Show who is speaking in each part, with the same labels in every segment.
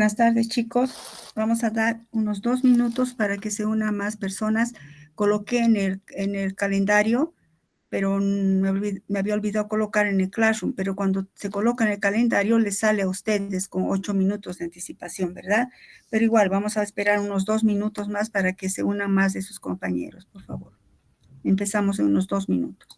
Speaker 1: Buenas tardes, chicos. Vamos a dar unos 2 minutos para que se unan más personas. Coloqué en el calendario, pero me había olvidado colocar en el Classroom, pero cuando se coloca en el calendario les sale a ustedes con 8 minutos de anticipación, ¿verdad? Pero igual, vamos a esperar unos 2 minutos más para que se unan más de sus compañeros, por favor. Empezamos en unos 2 minutos.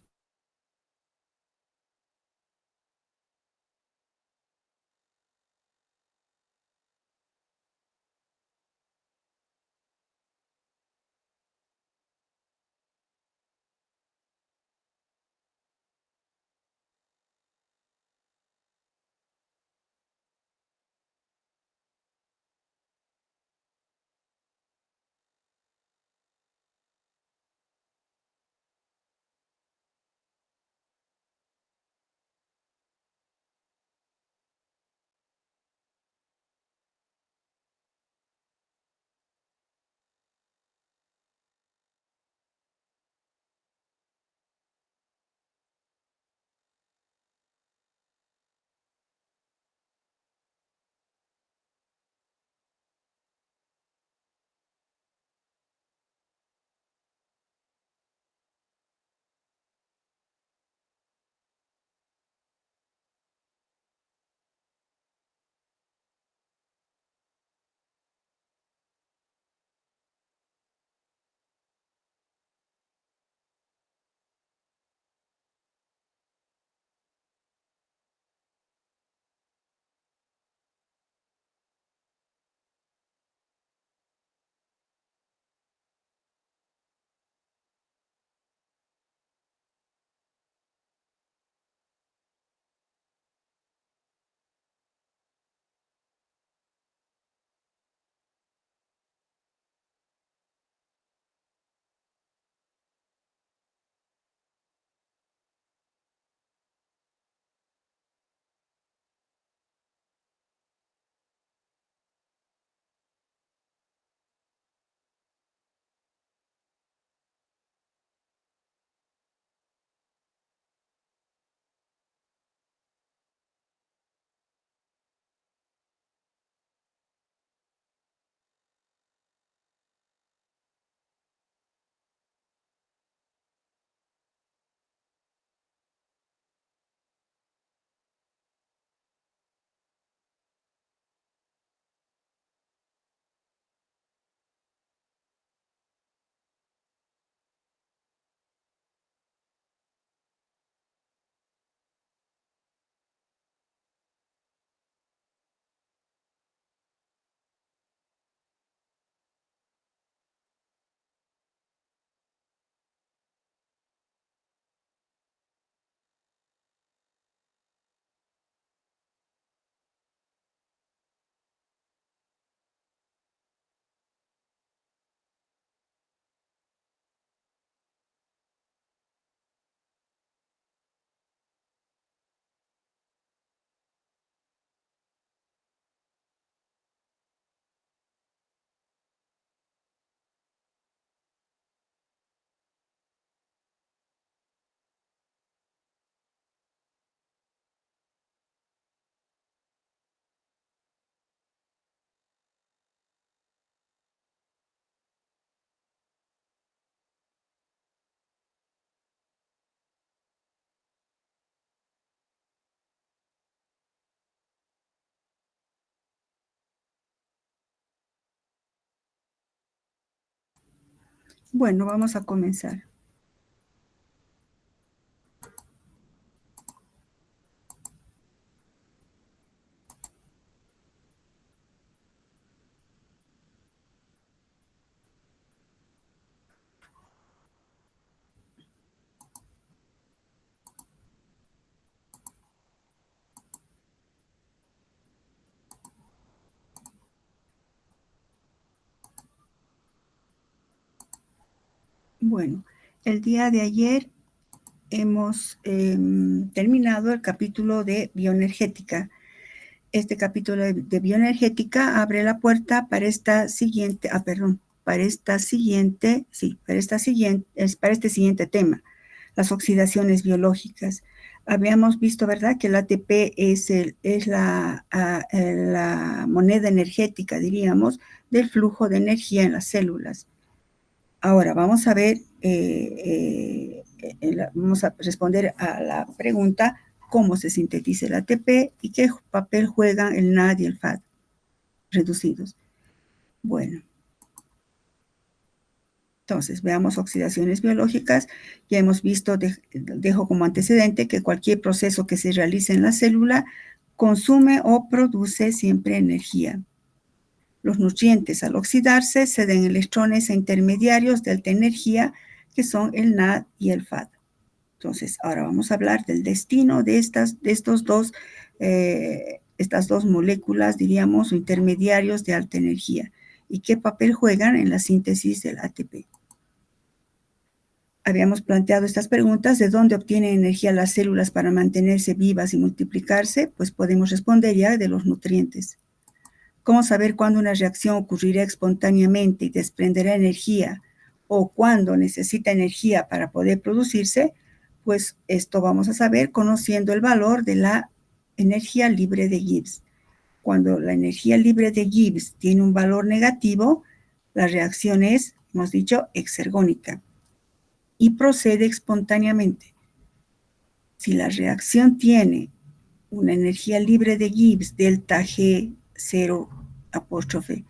Speaker 1: Bueno, vamos a comenzar. Bueno, el día de ayer hemos terminado el capítulo de bioenergética. Este capítulo de bioenergética abre la puerta para esta siguiente, para este siguiente tema, las oxidaciones biológicas. Habíamos visto, ¿verdad?, que el ATP es la moneda energética, diríamos, del flujo de energía en las células. Ahora, vamos a ver, vamos a responder a la pregunta, ¿cómo se sintetiza el ATP y qué papel juegan el NAD y el FAD reducidos? Bueno, entonces, veamos oxidaciones biológicas. Ya hemos visto, dejo como antecedente que cualquier proceso que se realice en la célula consume o produce siempre energía. Los nutrientes al oxidarse ceden electrones a intermediarios de alta energía que son el NAD y el FAD. Entonces, ahora vamos a hablar del destino de estas dos moléculas, diríamos, o intermediarios de alta energía y qué papel juegan en la síntesis del ATP. Habíamos planteado estas preguntas, ¿de dónde obtienen energía las células para mantenerse vivas y multiplicarse? Pues podemos responder ya de los nutrientes. ¿Cómo saber cuándo una reacción ocurrirá espontáneamente y desprenderá energía o cuándo necesita energía para poder producirse? Pues esto vamos a saber conociendo el valor de la energía libre de Gibbs. Cuando la energía libre de Gibbs tiene un valor negativo, la reacción es, hemos dicho, exergónica y procede espontáneamente. Si la reacción tiene una energía libre de Gibbs, delta G 0 apóstrofe,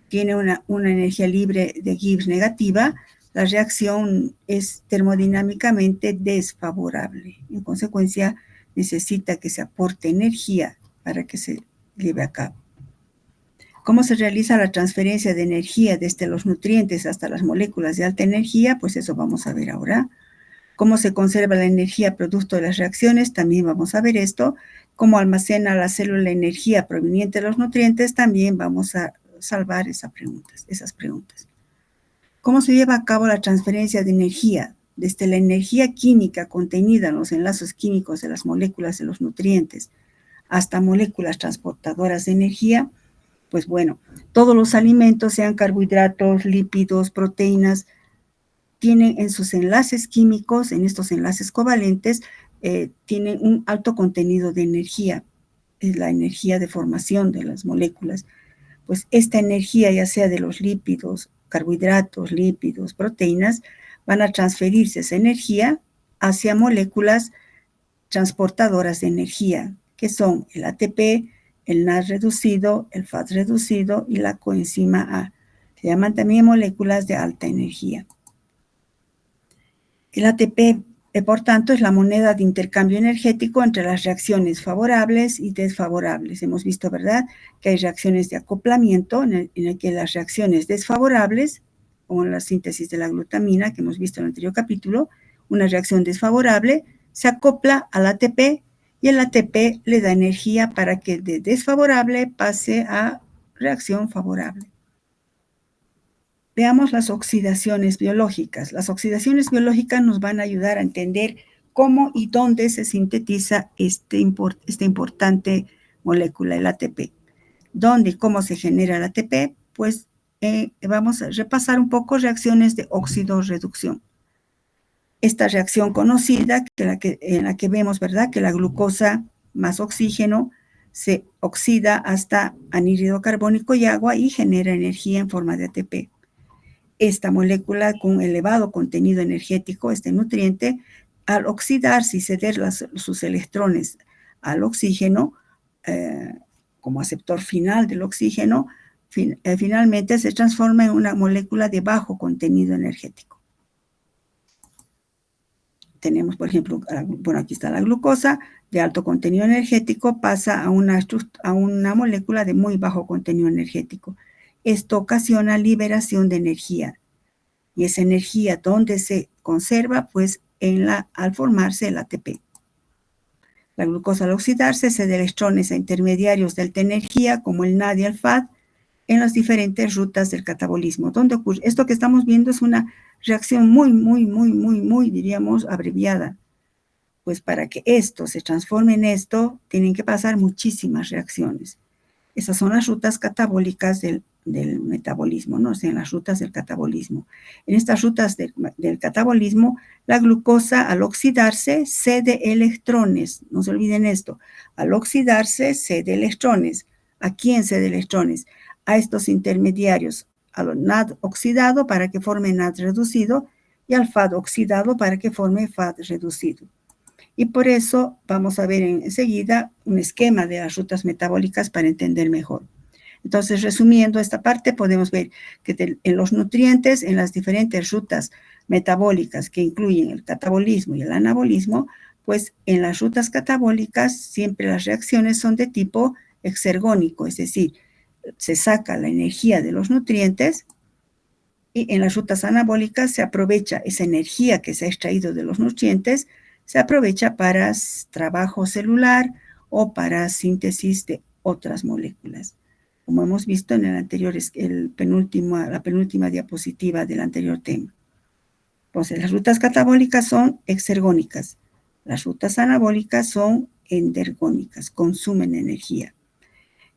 Speaker 1: tiene una energía libre de Gibbs negativa, la reacción es termodinámicamente desfavorable. En consecuencia, necesita que se aporte energía para que se lleve a cabo. ¿Cómo se realiza la transferencia de energía desde los nutrientes hasta las moléculas de alta energía? Pues eso vamos a ver ahora. ¿Cómo se conserva la energía producto de las reacciones? También vamos a ver esto. ¿Cómo almacena la célula energía proveniente de los nutrientes? También vamos a salvar esas preguntas. ¿Cómo se lleva a cabo la transferencia de energía desde la energía química contenida en los enlaces químicos de las moléculas de los nutrientes hasta moléculas transportadoras de energía? Pues bueno, todos los alimentos, sean carbohidratos, lípidos, proteínas, tienen en sus enlaces químicos, en estos enlaces covalentes, tienen un alto contenido de energía, es la energía de formación de las moléculas. Pues esta energía, ya sea de los lípidos, carbohidratos, lípidos, proteínas, van a transferirse esa energía hacia moléculas transportadoras de energía, que son el ATP, el NAD reducido, el FAD reducido y la coenzima A. Se llaman también moléculas de alta energía. El ATP, por tanto, es la moneda de intercambio energético entre las reacciones favorables y desfavorables. Hemos visto, ¿verdad?, que hay reacciones de acoplamiento en el que las reacciones desfavorables, como la síntesis de la glutamina que hemos visto en el anterior capítulo, una reacción desfavorable se acopla al ATP y el ATP le da energía para que de desfavorable pase a reacción favorable. Veamos las oxidaciones biológicas. Las oxidaciones biológicas nos van a ayudar a entender cómo y dónde se sintetiza esta importante molécula, el ATP. ¿Dónde y cómo se genera el ATP? Pues vamos a repasar un poco reacciones de óxido-reducción. Esta reacción conocida, en la que vemos, ¿verdad?, que la glucosa más oxígeno se oxida hasta anhídrido carbónico y agua y genera energía en forma de ATP. Esta molécula con elevado contenido energético, este nutriente, al oxidarse y ceder sus electrones al oxígeno, como aceptor final del oxígeno, finalmente se transforma en una molécula de bajo contenido energético. Tenemos, por ejemplo, bueno, aquí está la glucosa de alto contenido energético, pasa a una molécula de muy bajo contenido energético. Esto ocasiona liberación de energía. Y esa energía, ¿dónde se conserva? Pues al formarse el ATP. La glucosa al oxidarse cede electrones a intermediarios de alta energía, como el NAD y el FAD, en las diferentes rutas del catabolismo. ¿Dónde ocurre? Esto que estamos viendo es una reacción muy, diríamos, abreviada. Pues para que esto se transforme en esto, tienen que pasar muchísimas reacciones. Esas son las rutas catabólicas del del metabolismo, ¿no? O sea, en las rutas del catabolismo. En estas rutas del catabolismo, la glucosa al oxidarse cede electrones. No se olviden esto. Al oxidarse cede electrones. ¿A quién cede electrones? A estos intermediarios, al NAD oxidado para que forme NAD reducido y al FAD oxidado para que forme FAD reducido. Y por eso vamos a ver enseguida un esquema de las rutas metabólicas para entender mejor. Entonces, resumiendo esta parte, podemos ver que en los nutrientes, en las diferentes rutas metabólicas que incluyen el catabolismo y el anabolismo, pues en las rutas catabólicas siempre las reacciones son de tipo exergónico, es decir, se saca la energía de los nutrientes y en las rutas anabólicas se aprovecha esa energía que se ha extraído de los nutrientes, se aprovecha para trabajo celular o para síntesis de otras moléculas, como hemos visto en el anterior, la penúltima diapositiva del anterior tema. Entonces, las rutas catabólicas son exergónicas, las rutas anabólicas son endergónicas, consumen energía.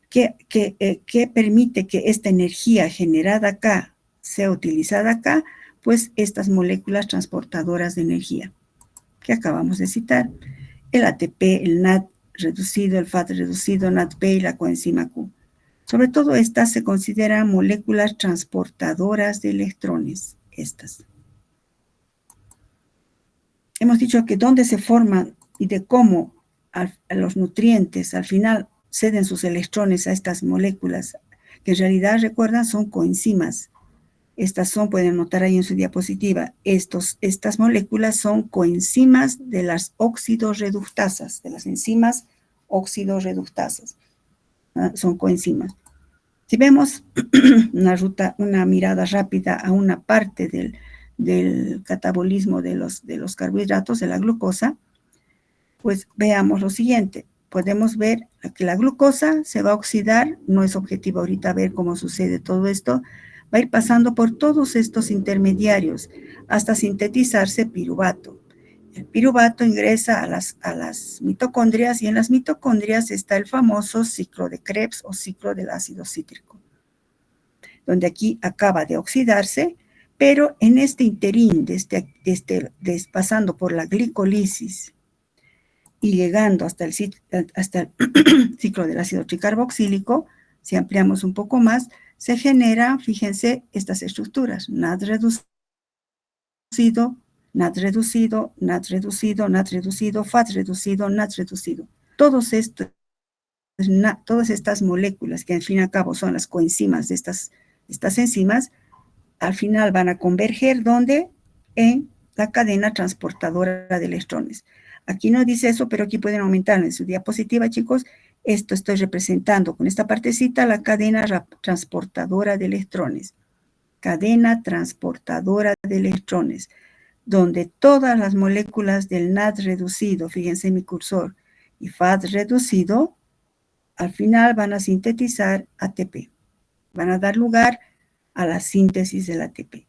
Speaker 1: ¿Qué permite que esta energía generada acá sea utilizada acá? Pues estas moléculas transportadoras de energía que acabamos de citar, el ATP, el NAD reducido, el FAD reducido, NADP y la coenzima Q. Sobre todo estas se consideran moléculas transportadoras de electrones, estas. Hemos dicho que dónde se forman y de cómo a los nutrientes al final ceden sus electrones a estas moléculas, que en realidad, recuerdan, son coenzimas. Estas son, pueden notar ahí en su diapositiva, estas moléculas son coenzimas de las oxidorreductasas, de las enzimas oxidorreductasas. Son coenzimas. Si vemos una mirada rápida a una parte del catabolismo de los carbohidratos, de la glucosa, pues veamos lo siguiente. Podemos ver que la glucosa se va a oxidar, no es objetivo ahorita ver cómo sucede todo esto, va a ir pasando por todos estos intermediarios hasta sintetizarse piruvato. El piruvato ingresa a las mitocondrias y en las mitocondrias está el famoso ciclo de Krebs o ciclo del ácido cítrico, donde aquí acaba de oxidarse, pero en este interín, pasando por la glicolisis y llegando hasta el ciclo del ácido tricarboxílico, si ampliamos un poco más, se generan, fíjense, estas estructuras, NAD reducido, NAD reducido, NAD reducido, NAD reducido, FAD reducido, NAD reducido. Todas estas moléculas, que al fin y al cabo son las coenzimas de estas enzimas, al final van a converger, ¿dónde? En la cadena transportadora de electrones. Aquí no dice eso, pero aquí pueden aumentar en su diapositiva, chicos. Esto estoy representando con esta partecita la cadena transportadora de electrones. Cadena transportadora de electrones, donde todas las moléculas del NAD reducido, fíjense mi cursor, y FAD reducido, al final van a sintetizar ATP. Van a dar lugar a la síntesis del ATP.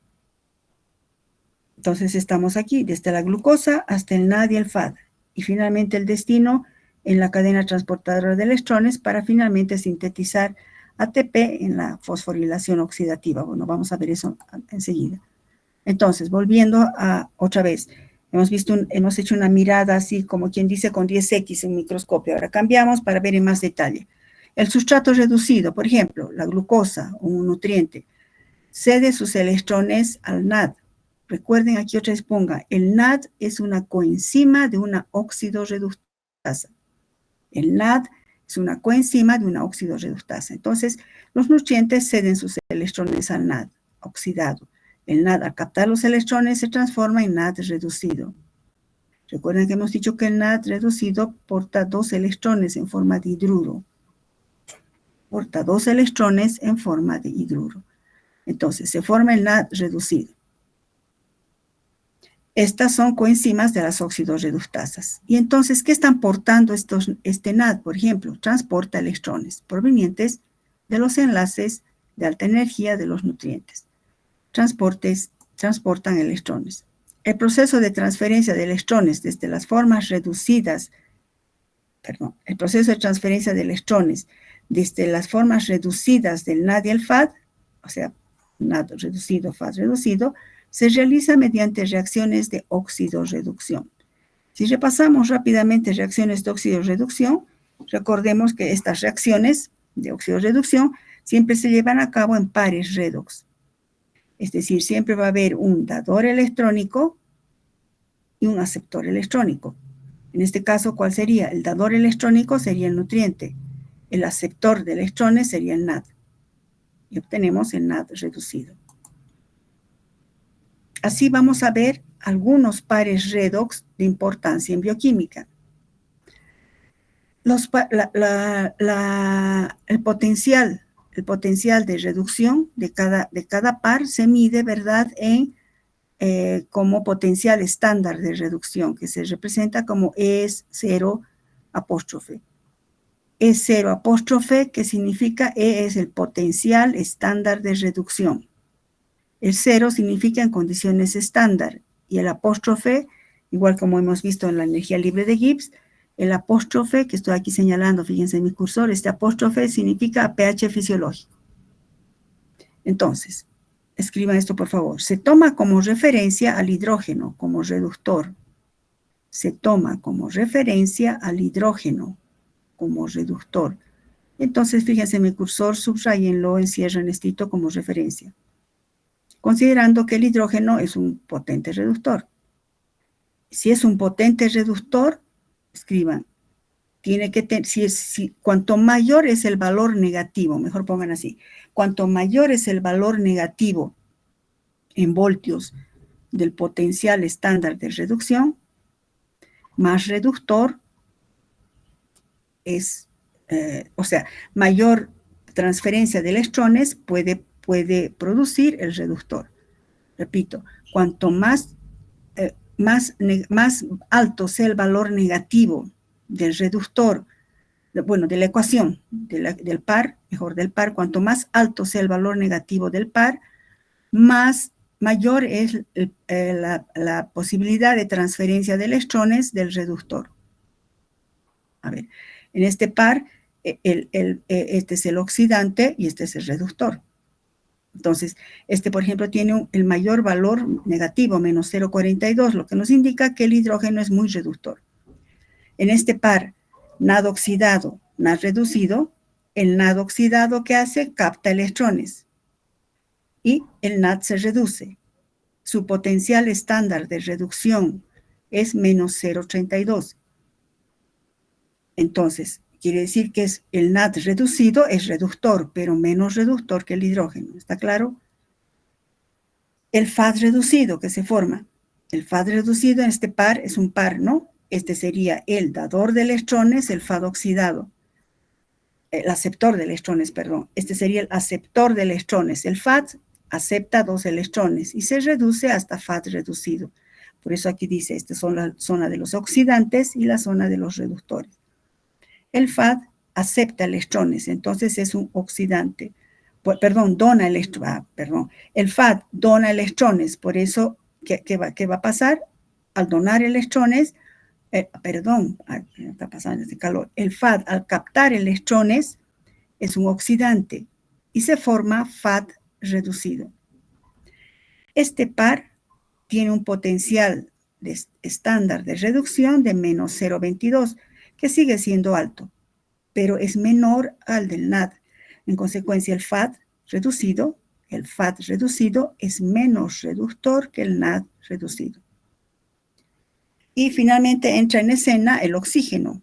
Speaker 1: Entonces estamos aquí, desde la glucosa hasta el NAD y el FAD. Y finalmente el destino en la cadena transportadora de electrones para finalmente sintetizar ATP en la fosforilación oxidativa. Bueno, vamos a ver eso enseguida. Entonces, volviendo a otra vez, hemos hecho una mirada así como quien dice con 10X en microscopio. Ahora cambiamos para ver en más detalle. El sustrato reducido, por ejemplo, la glucosa o un nutriente, cede sus electrones al NAD. Recuerden, aquí otra vez ponga, el NAD es una coenzima de una oxidorreductasa. El NAD es una coenzima de una oxidorreductasa. Entonces, los nutrientes ceden sus electrones al NAD oxidado. El NAD, al captar los electrones, se transforma en NAD reducido. Recuerden que hemos dicho que el NAD reducido porta 2 electrones en forma de hidruro. Porta 2 electrones en forma de hidruro. Entonces, se forma el NAD reducido. Estas son coenzimas de las oxidorreductasas. Y entonces, ¿qué están portando este NAD? Por ejemplo, transporta electrones provenientes de los enlaces de alta energía de los nutrientes. Transportan electrones. El proceso de transferencia de electrones desde las formas reducidas, el proceso de transferencia de electrones desde las formas reducidas del NAD y el FAD o sea, NAD reducido, FAD reducido, se realiza mediante reacciones de óxido-reducción. Si repasamos rápidamente reacciones de óxido-reducción, recordemos que estas reacciones de óxido-reducción siempre se llevan a cabo en pares redox. Es decir, siempre va a haber un dador electrónico y un aceptor electrónico. En este caso, ¿cuál sería? El dador electrónico sería el nutriente. El aceptor de electrones sería el NAD. Y obtenemos el NAD reducido. Así vamos a ver algunos pares redox de importancia en bioquímica. El potencial de reducción de cada par se mide, ¿verdad?, como potencial estándar de reducción, que se representa como E0 apóstrofe. E0 apóstrofe, que significa E es el potencial estándar de reducción. El 0 significa en condiciones estándar, y el apóstrofe, igual como hemos visto en la energía libre de Gibbs, el apóstrofe, que estoy aquí señalando, fíjense en mi cursor, este apóstrofe significa pH fisiológico. Entonces, escriban esto por favor. Se toma como referencia al hidrógeno como reductor. Se toma como referencia al hidrógeno como reductor. Entonces, fíjense en mi cursor, subrayenlo, encierren esto como referencia. Considerando que el hidrógeno es un potente reductor. Si es un potente reductor, escriban, tiene que tener, cuanto mayor es el valor negativo, mejor pongan así, cuanto mayor es el valor negativo en voltios del potencial estándar de reducción, más reductor es, o sea, mayor transferencia de electrones puede producir el reductor. Repito, cuanto más alto sea el valor negativo del reductor, bueno, de la ecuación del par, cuanto más alto sea el valor negativo del par, mayor es la posibilidad de transferencia de electrones del reductor. A ver, en este par, este es el oxidante y este es el reductor. Entonces, por ejemplo, tiene el mayor valor negativo, menos 0,42, lo que nos indica que el hidrógeno es muy reductor. En este par, NAD oxidado, NAD reducido, el NAD oxidado, ¿qué hace? Capta electrones. Y el NAD se reduce. Su potencial estándar de reducción es menos 0,32. Entonces, quiere decir que el NAD reducido es reductor, pero menos reductor que el hidrógeno. ¿Está claro? El FAD reducido que se forma. El FAD reducido en este par es un par, ¿no? Este sería el dador de electrones, el FAD oxidado. El aceptor de electrones, perdón. Este sería el aceptor de electrones. El FAD acepta 2 electrones y se reduce hasta FAD reducido. Por eso aquí dice, esta son la zona de los oxidantes y la zona de los reductores. El FAD acepta electrones, entonces es un oxidante. Dona electrones, El FAD dona electrones, por eso, ¿qué va a pasar? Al donar electrones, está pasando este calor. El FAD, al captar electrones, es un oxidante y se forma FAD reducido. Este par tiene un potencial estándar de reducción de menos 0,22, que sigue siendo alto, pero es menor al del NAD. En consecuencia, el FAD reducido es menos reductor que el NAD reducido. Y finalmente entra en escena el oxígeno.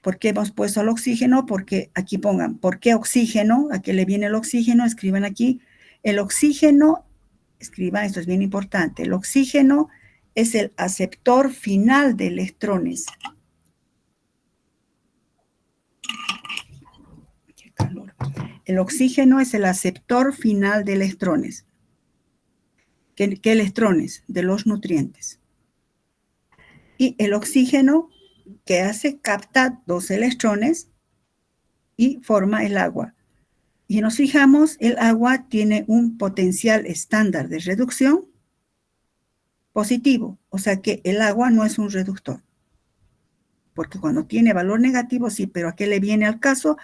Speaker 1: ¿Por qué hemos puesto al oxígeno? Porque aquí pongan, ¿por qué oxígeno? ¿A qué le viene el oxígeno? Escriban aquí. El oxígeno, escriban, esto es bien importante, el oxígeno es el aceptor final de electrones. Qué calor. El oxígeno es el aceptor final de electrones. ¿Qué electrones? De los nutrientes. Y el oxígeno, ¿qué hace? Capta 2 electrones y forma el agua. Y nos fijamos, el agua tiene un potencial estándar de reducción positivo. O sea que el agua no es un reductor. Porque cuando tiene valor negativo, sí, pero ¿a qué le viene al caso?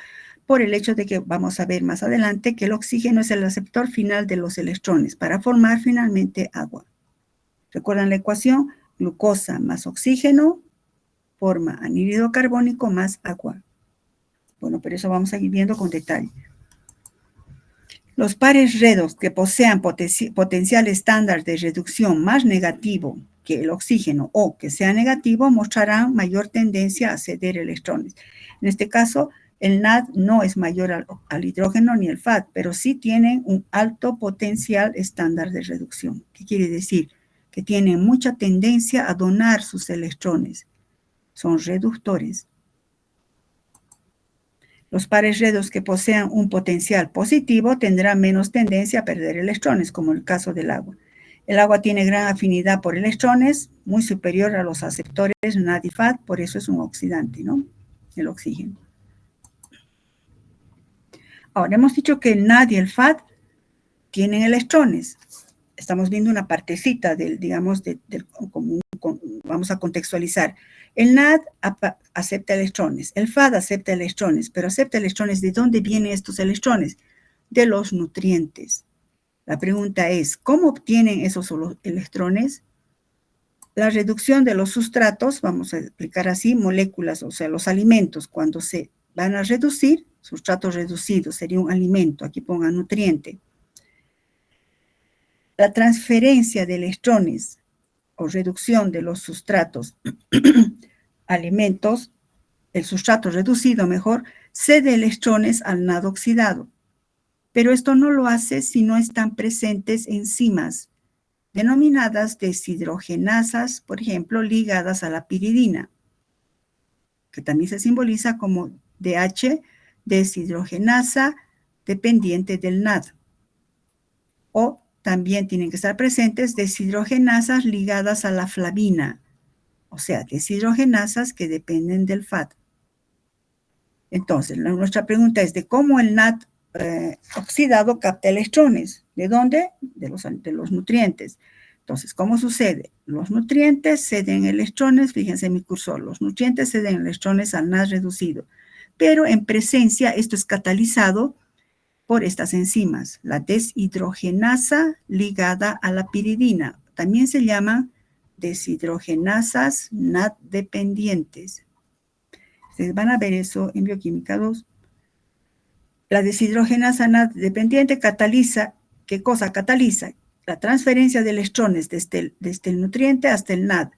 Speaker 1: por el hecho de que vamos a ver más adelante que el oxígeno es el aceptor final de los electrones para formar finalmente agua. ¿Recuerdan la ecuación? Glucosa más oxígeno forma anhídrido carbónico más agua. Bueno, pero eso vamos a ir viendo con detalle. Los pares redox que posean potencial estándar de reducción más negativo que el oxígeno o que sea negativo mostrarán mayor tendencia a ceder electrones. En este caso, el NAD no es mayor al hidrógeno ni el FAD, pero sí tienen un alto potencial estándar de reducción. ¿Qué quiere decir? Que tienen mucha tendencia a donar sus electrones. Son reductores. Los pares redox que posean un potencial positivo tendrán menos tendencia a perder electrones, como el caso del agua. El agua tiene gran afinidad por electrones, muy superior a los aceptores NAD y FAD, por eso es un oxidante, ¿no? El oxígeno. Ahora, hemos dicho que el NAD y el FAD tienen electrones. Estamos viendo una partecita del, digamos, vamos a contextualizar. El NAD acepta electrones, el FAD acepta electrones, pero acepta electrones. ¿De dónde vienen estos electrones? De los nutrientes. La pregunta es, ¿cómo obtienen esos electrones? La reducción de los sustratos, vamos a explicar así, moléculas, o sea, los alimentos, cuando se van a reducir, sustratos reducidos, sería un alimento, aquí pongan nutriente. La transferencia de electrones o reducción de los sustratos alimentos, el sustrato reducido mejor, cede electrones al NAD oxidado. Pero esto no lo hace si no están presentes enzimas denominadas deshidrogenasas, por ejemplo, ligadas a la piridina, que también se simboliza como DH, deshidrogenasa dependiente del NAD. O también tienen que estar presentes deshidrogenasas ligadas a la flavina, o sea, deshidrogenasas que dependen del FAD. Entonces, nuestra pregunta es de cómo el NAD oxidado capta electrones. ¿De dónde? De los nutrientes. Entonces, ¿cómo sucede? Los nutrientes ceden electrones, fíjense en mi cursor, los nutrientes ceden electrones al NAD reducido, pero en presencia esto es catalizado por estas enzimas, la deshidrogenasa ligada a la piridina. También se llaman deshidrogenasas NAD dependientes. Ustedes van a ver eso en Bioquímica 2. La deshidrogenasa NAD dependiente cataliza, ¿qué cosa cataliza? La transferencia de electrones desde el nutriente hasta el NAD.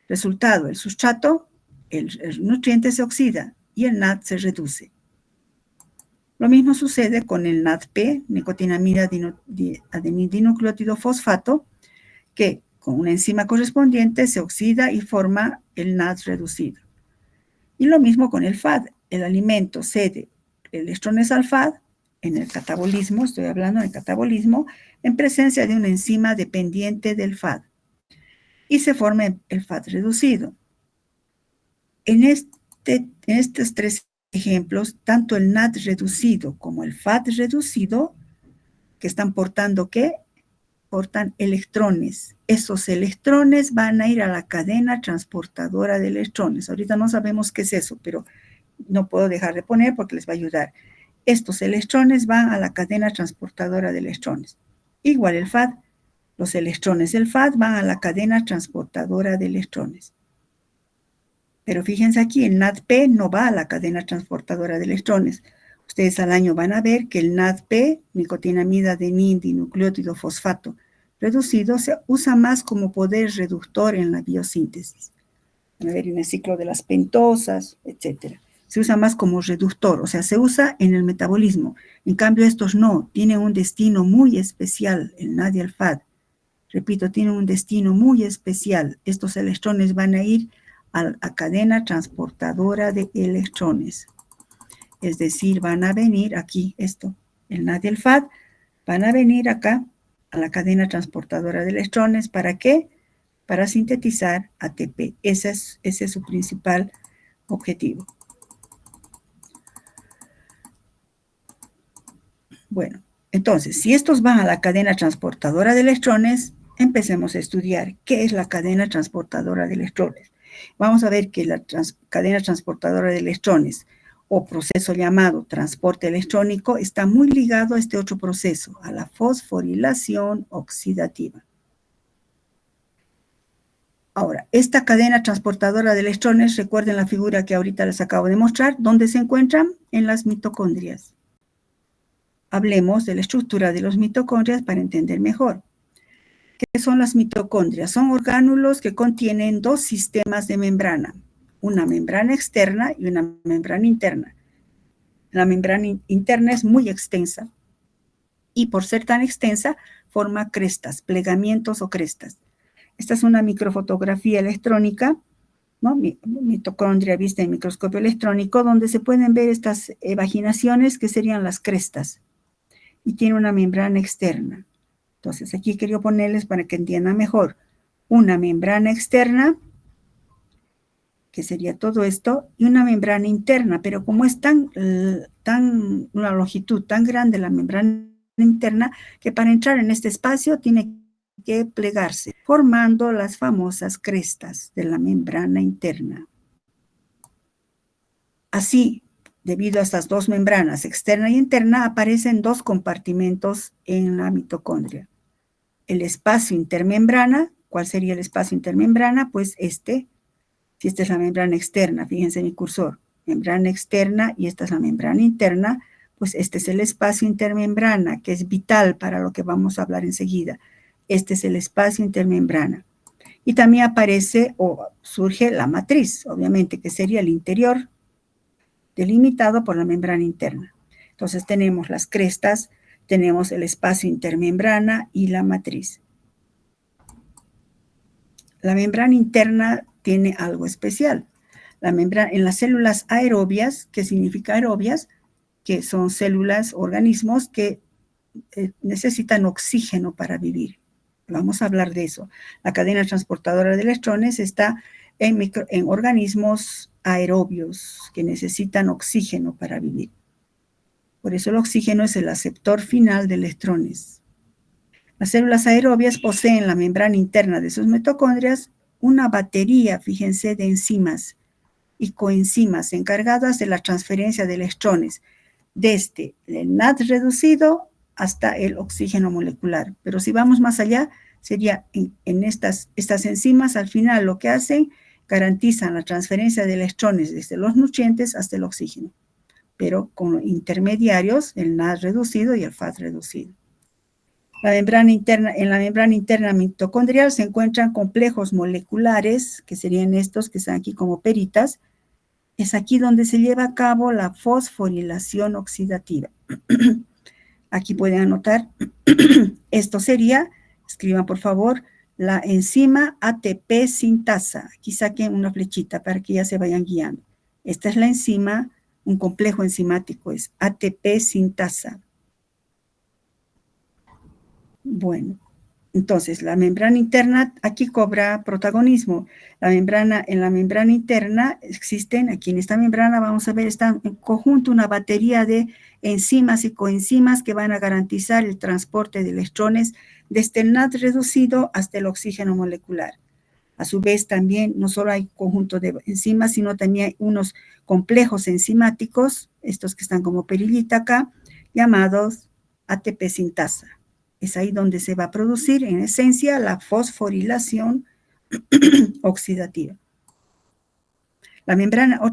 Speaker 1: Resultado, el sustrato, el nutriente se oxida y el NAD se reduce. Lo mismo sucede con el NADP, nicotinamida adenildinucleótido fosfato, que con una enzima correspondiente se oxida y forma el NAD reducido. Y lo mismo con el FAD. El alimento cede electrones al FAD en el catabolismo, estoy hablando del catabolismo, en presencia de una enzima dependiente del FAD. Y se forma el FAD reducido. En estos tres ejemplos, tanto el NAD reducido como el FAD reducido, que están portando ¿qué? Portan electrones. Esos electrones van a ir a la cadena transportadora de electrones. Ahorita no sabemos qué es eso, pero no puedo dejar de poner porque les va a ayudar. Estos electrones van a la cadena transportadora de electrones. Igual el FAD. Los electrones del FAD van a la cadena transportadora de electrones. Pero fíjense aquí, el NADP no va a la cadena transportadora de electrones. Ustedes al año van a ver que el NADP, nicotinamida adenildinucleótido fosfato reducido, se usa más como poder reductor en la biosíntesis. Van a ver en el ciclo de las pentosas, etc. Se usa más como reductor, o sea, se usa en el metabolismo. En cambio, estos no, tienen un destino muy especial, el NAD y el FAD. Repito, tienen un destino muy especial. Estos electrones van a ir a la cadena transportadora de electrones. Es decir, van a venir aquí, el NAD y el FAD, van a venir acá a la cadena transportadora de electrones. ¿Para qué? Para sintetizar ATP. Ese es su principal objetivo. Bueno, entonces, si estos van a la cadena transportadora de electrones, empecemos a estudiar qué es la cadena transportadora de electrones. Vamos a ver que la cadena transportadora de electrones o proceso llamado transporte electrónico está muy ligado a este otro proceso, a la fosforilación oxidativa. Ahora, esta cadena transportadora de electrones, recuerden la figura que ahorita les acabo de mostrar, ¿dónde se encuentran? En las mitocondrias. Hablemos de la estructura de los mitocondrias para entender mejor. ¿Qué son las mitocondrias? Son orgánulos que contienen dos sistemas de membrana, una membrana externa y una membrana interna. La membrana interna es muy extensa y por ser tan extensa forma crestas, plegamientos o crestas. Esta es una microfotografía electrónica, ¿no? Mitocondria vista en microscopio electrónico, donde se pueden ver estas evaginaciones que serían las crestas y tiene una membrana externa. Entonces aquí quería ponerles para que entiendan mejor una membrana externa, que sería todo esto, y una membrana interna, pero como es una longitud tan grande la membrana interna, que para entrar en este espacio tiene que plegarse, formando las famosas crestas de la membrana interna. Así, debido a estas dos membranas, externa y interna, aparecen dos compartimentos en la mitocondria. El espacio intermembrana, ¿cuál sería el espacio intermembrana? Pues si esta es la membrana externa, fíjense en mi cursor, membrana externa y esta es la membrana interna, pues este es el espacio intermembrana, que es vital para lo que vamos a hablar enseguida. Este es el espacio intermembrana. Y también aparece o surge la matriz, obviamente, que sería el interior, delimitado por la membrana interna. Entonces tenemos las crestas, tenemos el espacio intermembrana y la matriz. La membrana interna tiene algo especial. En las células aerobias, ¿qué significa aerobias? Que son células, organismos que necesitan oxígeno para vivir. Vamos a hablar de eso. La cadena transportadora de electrones está en organismos aerobios que necesitan oxígeno para vivir. Por eso el oxígeno es el aceptor final de electrones. Las células aerobias poseen la membrana interna de sus mitocondrias una batería, fíjense, de enzimas y coenzimas encargadas de la transferencia de electrones desde el NAD reducido hasta el oxígeno molecular. Pero si vamos más allá, sería en estas enzimas, al final lo que hacen, garantizan la transferencia de electrones desde los nutrientes hasta el oxígeno, pero con intermediarios, el NAD reducido y el FAD reducido. En la membrana interna mitocondrial se encuentran complejos moleculares, que serían estos que están aquí como peritas. Es aquí donde se lleva a cabo la fosforilación oxidativa. Aquí pueden anotar, esto sería, escriban por favor, la enzima ATP sintasa. Aquí saquen una flechita para que ya se vayan guiando. Esta es la enzima, un complejo enzimático, es ATP sintasa. Bueno, entonces la membrana interna aquí cobra protagonismo. En la membrana interna existen, aquí en esta membrana vamos a ver, está en conjunto una batería de enzimas y coenzimas que van a garantizar el transporte de electrones desde el NAD reducido hasta el oxígeno molecular. A su vez también no solo hay conjunto de enzimas, sino también hay unos complejos enzimáticos, estos que están como perillita acá, llamados ATP sintasa. Es ahí donde se va a producir, en esencia, la fosforilación oxidativa.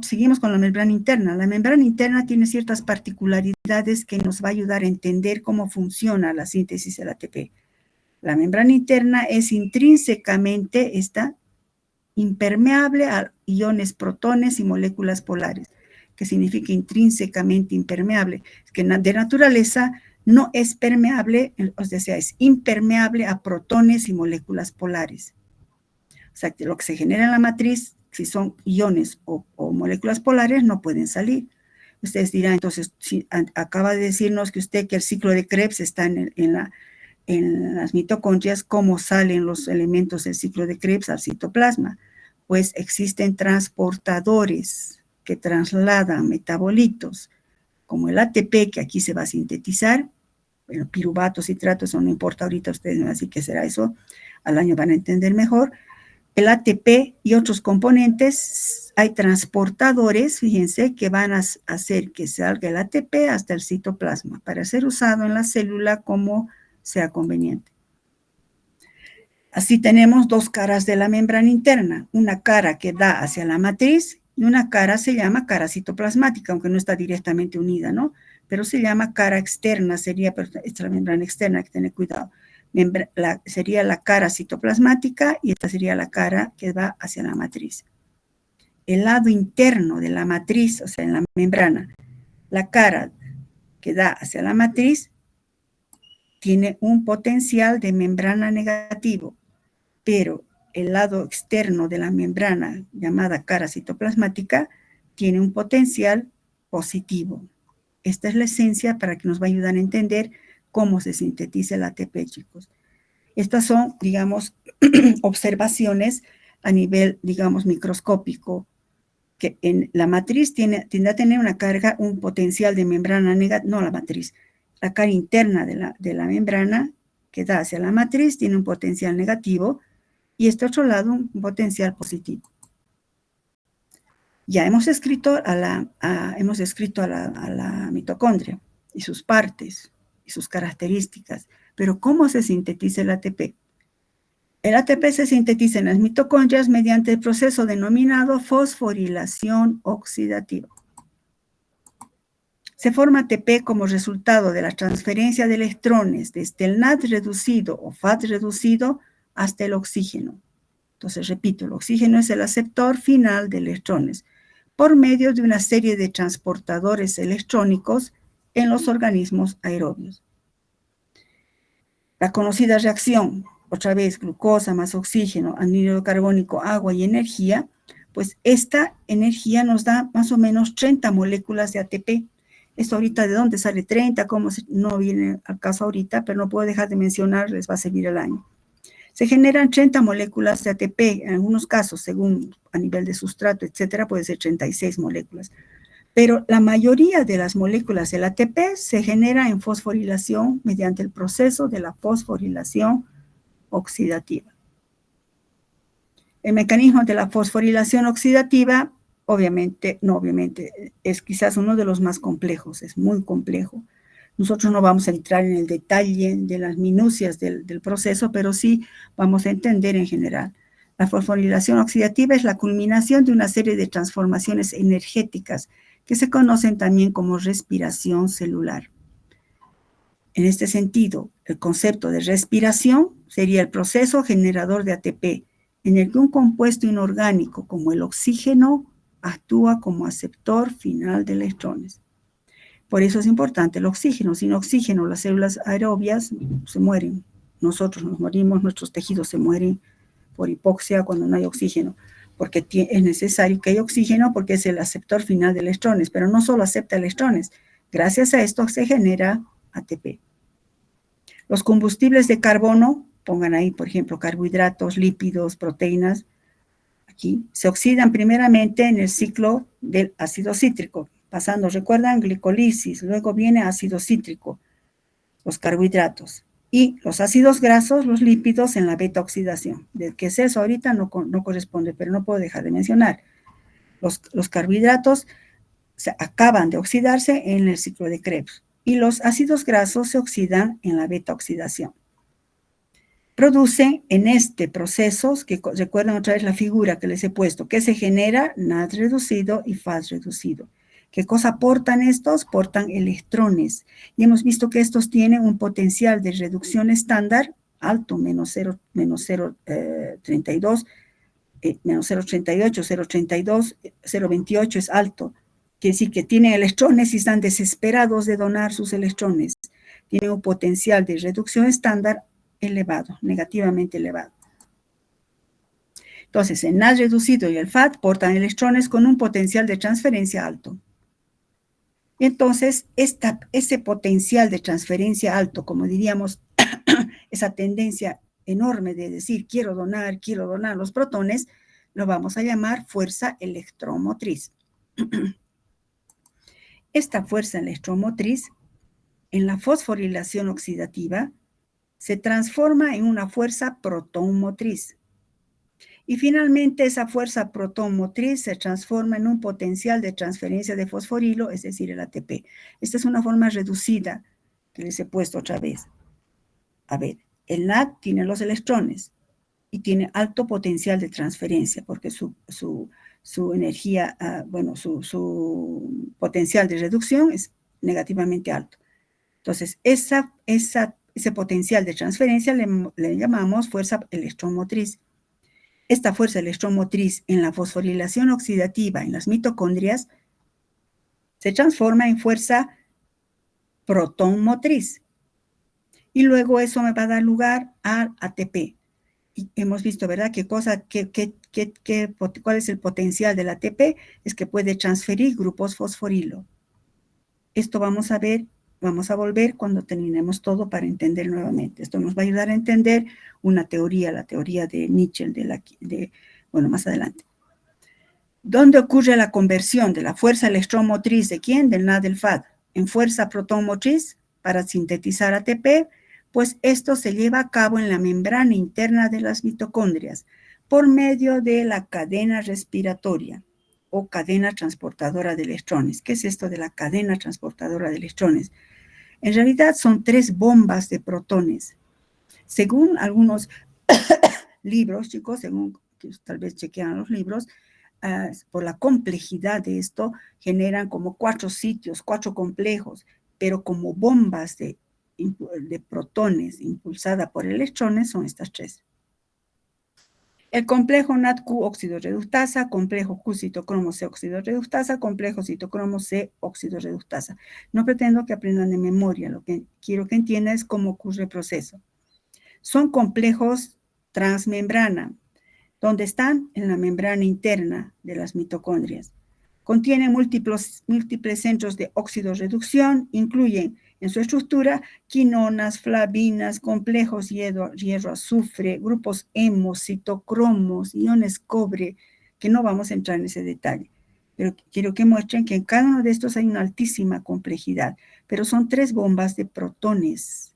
Speaker 1: Seguimos con la membrana interna. La membrana interna tiene ciertas particularidades que nos va a ayudar a entender cómo funciona la síntesis del ATP. La membrana interna es intrínsecamente impermeable a iones protones y moléculas polares. ¿Qué significa intrínsecamente impermeable? Es que de naturaleza no es permeable, o sea, es impermeable a protones y moléculas polares. O sea, que lo que se genera en la matriz, si son iones o moléculas polares, no pueden salir. Ustedes dirán, entonces, si acaba de decirnos que el ciclo de Krebs está en las mitocondrias, ¿cómo salen los elementos del ciclo de Krebs al citoplasma? Pues existen transportadores que trasladan metabolitos, como el ATP, que aquí se va a sintetizar, bueno, piruvatos, citratos, no importa ahorita, ustedes me van a decir qué será eso, al año van a entender mejor, el ATP y otros componentes, hay transportadores, fíjense, que van a hacer que salga el ATP hasta el citoplasma para ser usado en la célula como sea conveniente. Así tenemos dos caras de la membrana interna, una cara que da hacia la matriz y una cara se llama cara citoplasmática, aunque no está directamente unida, ¿no? Pero se llama cara externa, sería esta la membrana externa, hay que tener cuidado. Sería la cara citoplasmática y esta sería la cara que va hacia la matriz. El lado interno de la matriz, o sea, en la membrana, la cara que da hacia la matriz tiene un potencial de membrana negativo, pero el lado externo de la membrana, llamada cara citoplasmática, tiene un potencial positivo. Esta es la esencia para que nos va a ayudar a entender cómo se sintetiza el ATP, chicos. Estas son, digamos, observaciones a nivel, digamos, microscópico, que en la matriz tiende a tener una carga, un potencial de membrana negativa, no la matriz, la cara interna de la membrana que da hacia la matriz tiene un potencial negativo y este otro lado un potencial positivo. Ya hemos escrito a la mitocondria y sus partes y sus características, pero ¿cómo se sintetiza el ATP? El ATP se sintetiza en las mitocondrias mediante el proceso denominado fosforilación oxidativa. Se forma ATP como resultado de la transferencia de electrones desde el NAD reducido o FAD reducido hasta el oxígeno. Entonces, repito, el oxígeno es el aceptor final de electrones por medio de una serie de transportadores electrónicos en los organismos aerobios. La conocida reacción, otra vez, glucosa más oxígeno, anhídrido carbónico, agua y energía, pues esta energía nos da más o menos 30 moléculas de ATP. Esto ahorita, ¿de dónde sale 30? No viene al caso ahorita, pero no puedo dejar de mencionar, les va a servir el año. Se generan 30 moléculas de ATP, en algunos casos, según a nivel de sustrato, etcétera, puede ser 36 moléculas. Pero la mayoría de las moléculas del ATP se genera en fosforilación mediante el proceso de la fosforilación oxidativa. El mecanismo de la fosforilación oxidativa, obviamente, es quizás uno de los más complejos, es muy complejo. Nosotros no vamos a entrar en el detalle de las minucias del proceso, pero sí vamos a entender en general. La fosforilación oxidativa es la culminación de una serie de transformaciones energéticas que se conocen también como respiración celular. En este sentido, el concepto de respiración sería el proceso generador de ATP, en el que un compuesto inorgánico como el oxígeno actúa como aceptor final de electrones. Por eso es importante el oxígeno. Sin oxígeno, las células aerobias se mueren. Nosotros nos morimos, nuestros tejidos se mueren por hipoxia cuando no hay oxígeno, porque es necesario que haya oxígeno porque es el aceptor final de electrones, pero no solo acepta electrones. Gracias a esto se genera ATP. Los combustibles de carbono, pongan ahí, por ejemplo, carbohidratos, lípidos, proteínas, aquí, se oxidan primeramente en el ciclo del ácido cítrico, pasando, recuerdan, glicolisis, luego viene ácido cítrico, los carbohidratos, y los ácidos grasos, los lípidos, en la beta oxidación. ¿De qué es eso? Ahorita no corresponde, pero no puedo dejar de mencionar. Los carbohidratos acaban de oxidarse en el ciclo de Krebs, y los ácidos grasos se oxidan en la beta oxidación. Producen en este proceso, que recuerden otra vez la figura que les he puesto, que se genera NAD reducido y FAD reducido. ¿Qué cosa aportan estos? Portan electrones. Y hemos visto que estos tienen un potencial de reducción estándar alto, menos 0,32, menos 0,38, 0,32, 0,28 es alto. Quiere decir que tienen electrones y están desesperados de donar sus electrones. Tienen un potencial de reducción estándar elevado, negativamente elevado. Entonces, el NAD reducido y el FAD portan electrones con un potencial de transferencia alto. Entonces, ese potencial de transferencia alto, como diríamos, esa tendencia enorme de decir quiero donar los protones, lo vamos a llamar fuerza electromotriz. Esta fuerza electromotriz, en la fosforilación oxidativa, se transforma en una fuerza protonmotriz. Y finalmente esa fuerza protón motriz se transforma en un potencial de transferencia de fosforilo, es decir, el ATP. Esta es una forma reducida que les he puesto otra vez. A ver, el NAD tiene los electrones y tiene alto potencial de transferencia porque su energía, su potencial de reducción es negativamente alto. Entonces, ese potencial de transferencia le llamamos fuerza electromotriz. Esta fuerza electromotriz en la fosforilación oxidativa en las mitocondrias se transforma en fuerza protón motriz. Y luego eso me va a dar lugar al ATP. Y hemos visto, ¿verdad? ¿Cuál es el potencial del ATP? Es que puede transferir grupos fosforilo. Esto vamos a volver cuando terminemos todo para entender nuevamente. Esto nos va a ayudar a entender una teoría, la teoría de Mitchell, más adelante. ¿Dónde ocurre la conversión de la fuerza electromotriz de quién? Del NAD del FAD en fuerza protonmotriz para sintetizar ATP, pues esto se lleva a cabo en la membrana interna de las mitocondrias por medio de la cadena respiratoria o cadena transportadora de electrones. ¿Qué es esto de la cadena transportadora de electrones? En realidad son 3 bombas de protones. Según algunos libros, chicos, según que tal vez chequean los libros, por la complejidad de esto, generan como 4 sitios, 4 complejos, pero como bombas de protones impulsada por electrones son estas 3. El complejo NADQ óxido reductasa, complejo Q citocromo C óxido reductasa, complejo citocromo C óxido reductasa. No pretendo que aprendan de memoria, lo que quiero que entiendan es cómo ocurre el proceso. Son complejos transmembrana, donde están en la membrana interna de las mitocondrias. Contienen múltiples centros de oxidorreducción, incluyen en su estructura quinonas, flavinas, complejos hierro-azufre, grupos hemo, citocromos, iones cobre, que no vamos a entrar en ese detalle. Pero quiero que muestren que en cada uno de estos hay una altísima complejidad, pero son 3 bombas de protones.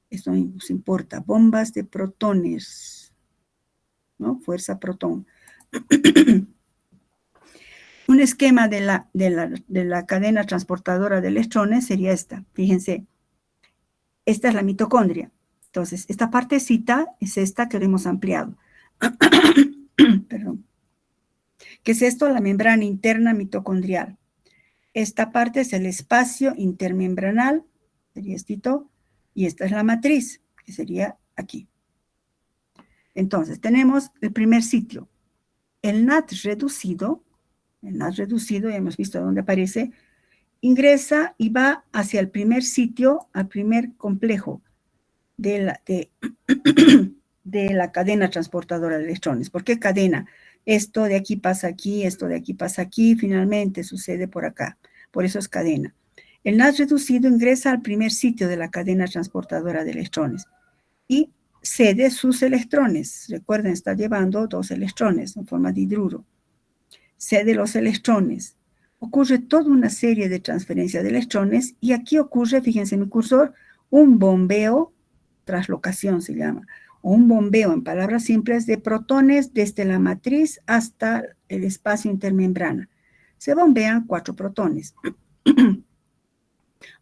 Speaker 1: Esto nos importa, bombas de protones, ¿no? Fuerza protón. Un esquema de la cadena transportadora de electrones sería esta. Fíjense, esta es la mitocondria. Entonces, esta partecita es esta que hemos ampliado. Perdón. ¿Qué es esto? La membrana interna mitocondrial. Esta parte es el espacio intermembranal, sería esto, y esta es la matriz, que sería aquí. Entonces, tenemos el primer sitio. El NAD reducido, ya hemos visto dónde aparece, ingresa y va hacia el primer sitio, al primer complejo de la cadena transportadora de electrones. ¿Por qué cadena? Esto de aquí pasa aquí, esto de aquí pasa aquí, finalmente sucede por acá. Por eso es cadena. El NAD reducido ingresa al primer sitio de la cadena transportadora de electrones y cede sus electrones. Recuerden, está llevando 2 electrones en forma de hidruro. Cede los electrones. Ocurre toda una serie de transferencias de electrones y aquí ocurre, fíjense en mi cursor, un bombeo, traslocación se llama, o un bombeo en palabras simples de protones desde la matriz hasta el espacio intermembrana. Se bombean 4 protones.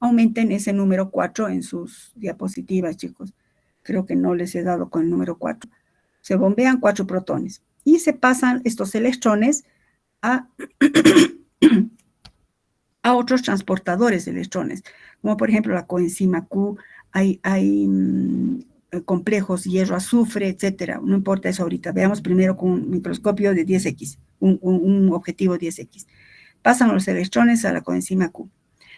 Speaker 1: Aumenten ese número 4 en sus diapositivas, chicos. Creo que no les he dado con el número 4. Se bombean 4 protones y se pasan estos electrones a otros transportadores de electrones, como por ejemplo la coenzima Q, hay complejos hierro-azufre, etcétera. No importa eso ahorita. Veamos primero con un microscopio de 10X, un objetivo 10X. Pasan los electrones a la coenzima Q.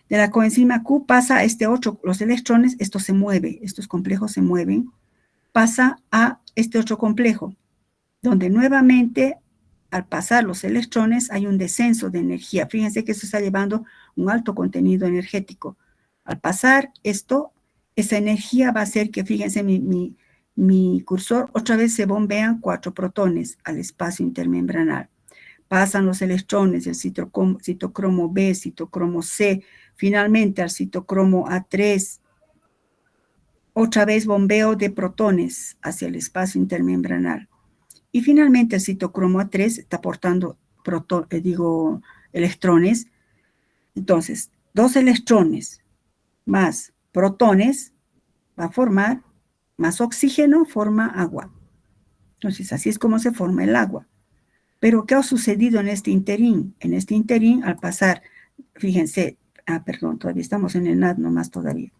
Speaker 1: De la coenzima Q pasa a este otro, los electrones, esto se mueve, estos complejos se mueven, pasa a este otro complejo, donde nuevamente al pasar los electrones hay un descenso de energía. Fíjense que eso está llevando un alto contenido energético. Al pasar esto, esa energía va a hacer que, fíjense, mi cursor otra vez se bombean 4 protones al espacio intermembranal. Pasan los electrones del citocromo B, citocromo C, finalmente al citocromo A3. Otra vez bombeo de protones hacia el espacio intermembranal. Y finalmente el citocromo A3 está aportando electrones. Entonces, 2 electrones más protones va a formar, más oxígeno forma agua. Entonces, así es como se forma el agua. Pero, ¿qué ha sucedido en este interín? En este interín, al pasar, fíjense, perdón, todavía estamos en el NAD nomás todavía.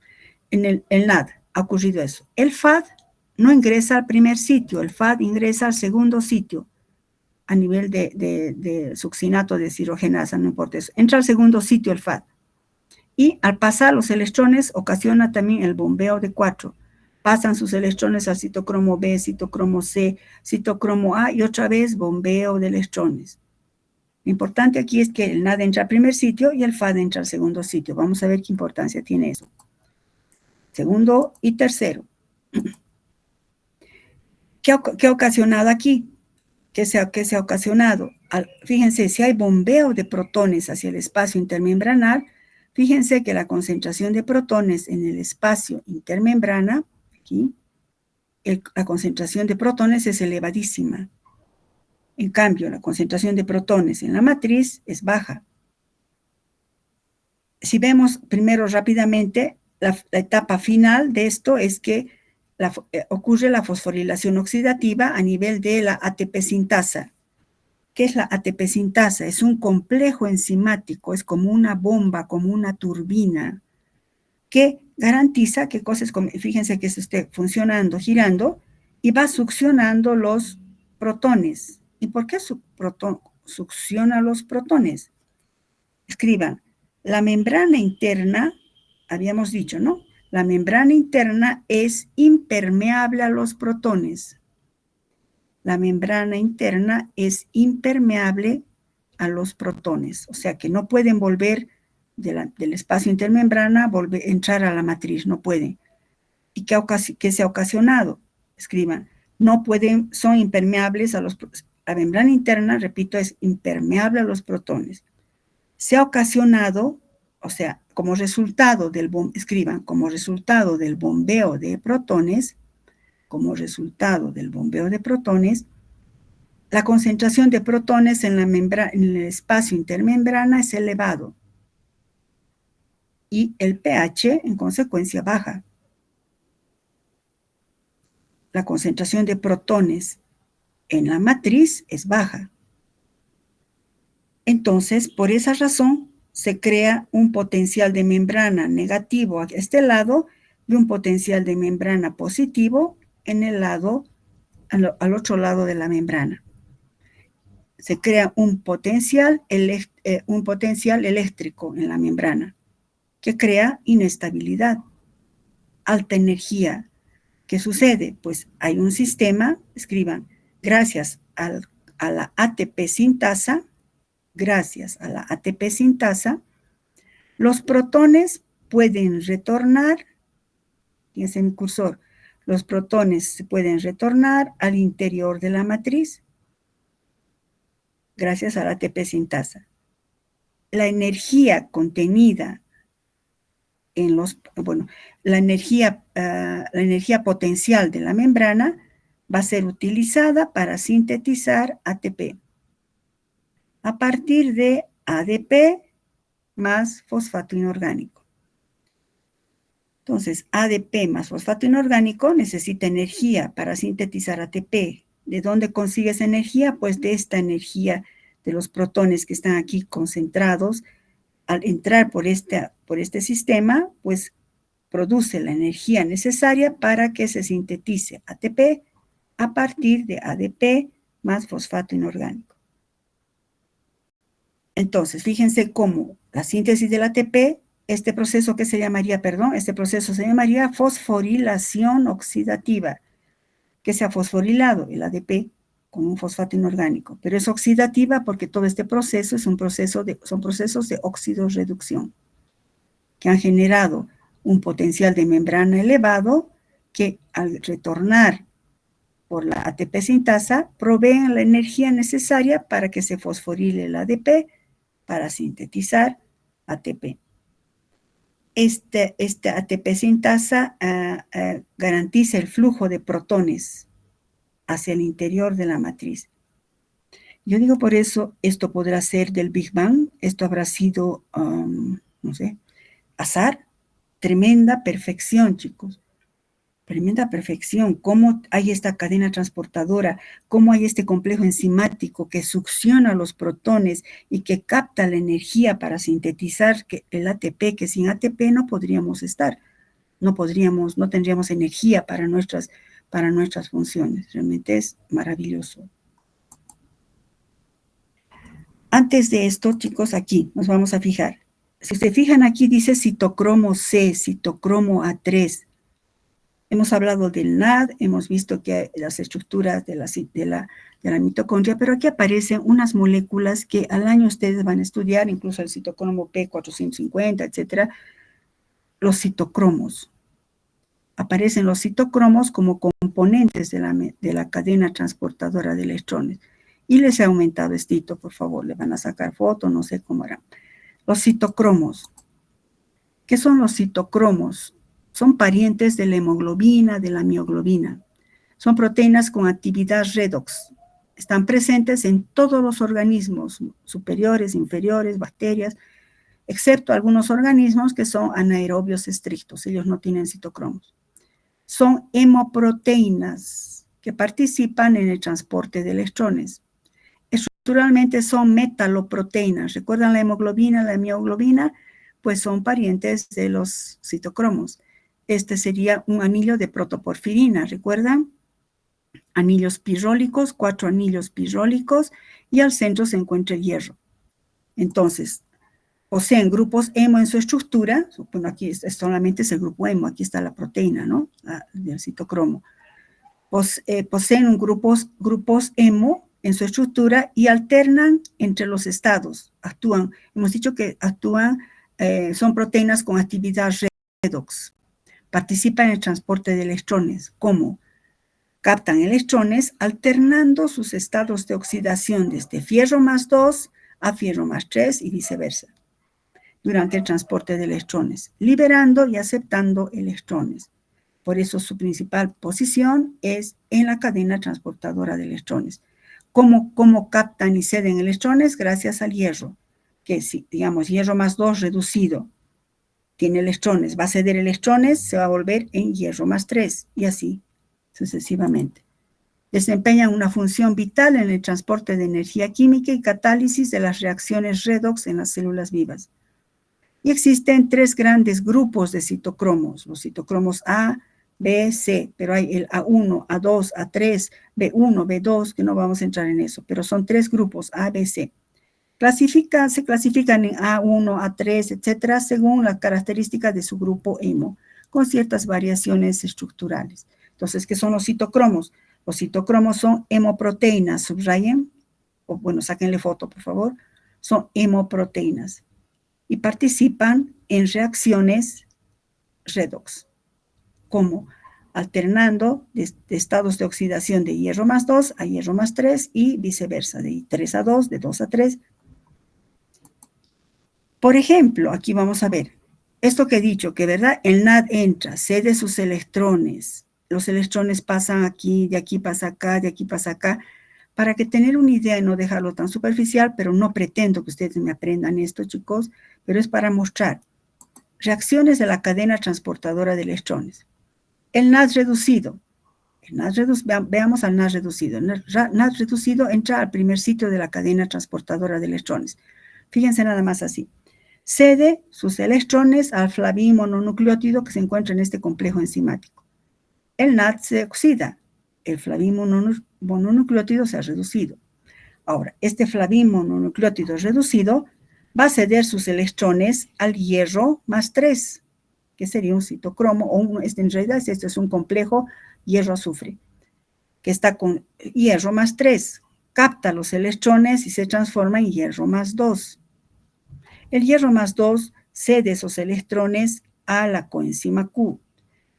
Speaker 1: En el NAD ha ocurrido eso. El FAD no ingresa al primer sitio, el FAD ingresa al segundo sitio a nivel de succinato de deshidrogenasa, no importa eso. Entra al segundo sitio el FAD. Y al pasar los electrones ocasiona también el bombeo de 4. Pasan sus electrones al citocromo B, citocromo C, citocromo A y otra vez bombeo de electrones. Lo importante aquí es que el NAD entra al primer sitio y el FAD entra al segundo sitio. Vamos a ver qué importancia tiene eso. Segundo y tercero. ¿Qué ha ocasionado aquí? ¿Qué se ha ocasionado? Fíjense, si hay bombeo de protones hacia el espacio intermembranal, fíjense que la concentración de protones en el espacio intermembrana, aquí, la concentración de protones es elevadísima. En cambio, la concentración de protones en la matriz es baja. Si vemos primero rápidamente, la etapa final de esto es que ocurre la fosforilación oxidativa a nivel de la ATP sintasa. ¿Qué es la ATP sintasa? Es un complejo enzimático, es como una bomba, como una turbina, que garantiza que cosas como, fíjense que se esté funcionando, girando, y va succionando los protones. ¿Y por qué succiona los protones? Escriban, la membrana interna, habíamos dicho, ¿no? La membrana interna es impermeable a los protones. La membrana interna es impermeable a los protones, o sea que no pueden volver del espacio intermembrana, entrar a la matriz, no pueden. ¿Y qué se ha ocasionado? Escriban, no pueden, son impermeables a la membrana interna, repito, es impermeable a los protones. Se ha ocasionado, o sea, como resultado escriban, como resultado del bombeo de protones, la concentración de protones en el espacio intermembrana es elevado y el pH, en consecuencia, baja. La concentración de protones en la matriz es baja. Entonces, por esa razón, se crea un potencial de membrana negativo a este lado y un potencial de membrana positivo en el lado, al otro lado de la membrana. Se crea un potencial eléctrico en la membrana que crea inestabilidad, alta energía. ¿Qué sucede? Pues hay un sistema, escriban, gracias a la ATP sintasa, los protones pueden retornar, fíjense mi cursor, los protones se pueden retornar al interior de la matriz, gracias a la ATP sintasa. La energía contenida en la energía potencial de la membrana va a ser utilizada para sintetizar ATP a partir de ADP más fosfato inorgánico. Entonces, ADP más fosfato inorgánico necesita energía para sintetizar ATP. ¿De dónde consigue esa energía? Pues de esta energía de los protones que están aquí concentrados. Al entrar por este sistema, pues produce la energía necesaria para que se sintetice ATP a partir de ADP más fosfato inorgánico. Entonces, fíjense cómo la síntesis del ATP, este proceso se llamaría fosforilación oxidativa, que se ha fosforilado el ADP con un fosfato inorgánico, pero es oxidativa porque todo este proceso son procesos de oxidorreducción que han generado un potencial de membrana elevado que al retornar por la ATP sintasa proveen la energía necesaria para que se fosforile el ADP para sintetizar ATP. Este ATP sintasa garantiza el flujo de protones hacia el interior de la matriz. Yo digo por eso, esto podrá ser del Big Bang, esto habrá sido, no sé, azar, tremenda perfección, chicos. Tremenda perfección, cómo hay esta cadena transportadora, cómo hay este complejo enzimático que succiona los protones y que capta la energía para sintetizar el ATP, que sin ATP no podríamos estar, no tendríamos energía para nuestras funciones. Realmente es maravilloso. Antes de esto, chicos, aquí nos vamos a fijar. Si se fijan aquí dice citocromo C, citocromo A3. Hemos hablado del NAD, hemos visto que las estructuras de la mitocondria, pero aquí aparecen unas moléculas que al año ustedes van a estudiar, incluso el citocromo P450, etcétera, los citocromos. Aparecen los citocromos como componentes de la cadena transportadora de electrones. Y les he aumentado estito, por favor, le van a sacar foto, no sé cómo harán. Los citocromos. ¿Qué son los citocromos? Son parientes de la hemoglobina, de la mioglobina. Son proteínas con actividad redox. Están presentes en todos los organismos, superiores, inferiores, bacterias, excepto algunos organismos que son anaerobios estrictos. Ellos no tienen citocromos. Son hemoproteínas que participan en el transporte de electrones. Estructuralmente son metaloproteínas. ¿Recuerdan la hemoglobina, la mioglobina? Pues son parientes de los citocromos. Este sería un anillo de protoporfirina, ¿recuerdan? Anillos pirrólicos, 4 anillos pirrólicos, y al centro se encuentra el hierro. Entonces, poseen grupos hemo en su estructura. Bueno, aquí solamente es el grupo hemo, aquí está la proteína, ¿no? Del citocromo. Poseen grupos hemo en su estructura y alternan entre los estados. Hemos dicho que son proteínas con actividad redox. Participan en el transporte de electrones. ¿Cómo? Captan electrones alternando sus estados de oxidación desde fierro más 2 a fierro más 3 y viceversa, durante el transporte de electrones, liberando y aceptando electrones. Por eso su principal posición es en la cadena transportadora de electrones. ¿Cómo captan y ceden electrones? Gracias al hierro, que si, digamos, hierro más 2 reducido, tiene electrones, va a ceder electrones, se va a volver en hierro más 3, y así sucesivamente. Desempeñan una función vital en el transporte de energía química y catálisis de las reacciones redox en las células vivas. Y existen 3 grandes grupos de citocromos, los citocromos A, B, C, pero hay el A1, A2, A3, B1, B2, que no vamos a entrar en eso, pero son 3 grupos, A, B, C. Se clasifican en A1, A3, etcétera, según las características de su grupo hemo, con ciertas variaciones estructurales. Entonces, ¿qué son los citocromos? Los citocromos son hemoproteínas, subrayen, o bueno, sáquenle foto, por favor, son hemoproteínas y participan en reacciones redox, como alternando de estados de oxidación de hierro más 2 a hierro más 3 y viceversa, de 3 a 2, de 2 a 3. Por ejemplo, aquí vamos a ver, esto que he dicho, que verdad, el NAD entra, cede sus electrones, los electrones pasan aquí, de aquí pasa acá, de aquí pasa acá, para que tener una idea y no dejarlo tan superficial, pero no pretendo que ustedes me aprendan esto, chicos, pero es para mostrar reacciones de la cadena transportadora de electrones. El NAD reducido, veamos al NAD reducido. El NAD reducido entra al primer sitio de la cadena transportadora de electrones. Fíjense nada más así. Cede sus electrones al flavin mononucleótido que se encuentra en este complejo enzimático. El NAD se oxida. El flavin mononucleótido se ha reducido. Ahora, este flavin mononucleótido reducido va a ceder sus electrones al hierro más 3, que sería un citocromo, en realidad este es un complejo hierro-azufre, que está con hierro más 3, capta los electrones y se transforma en hierro más 2. El hierro más 2 cede esos electrones a la coenzima Q.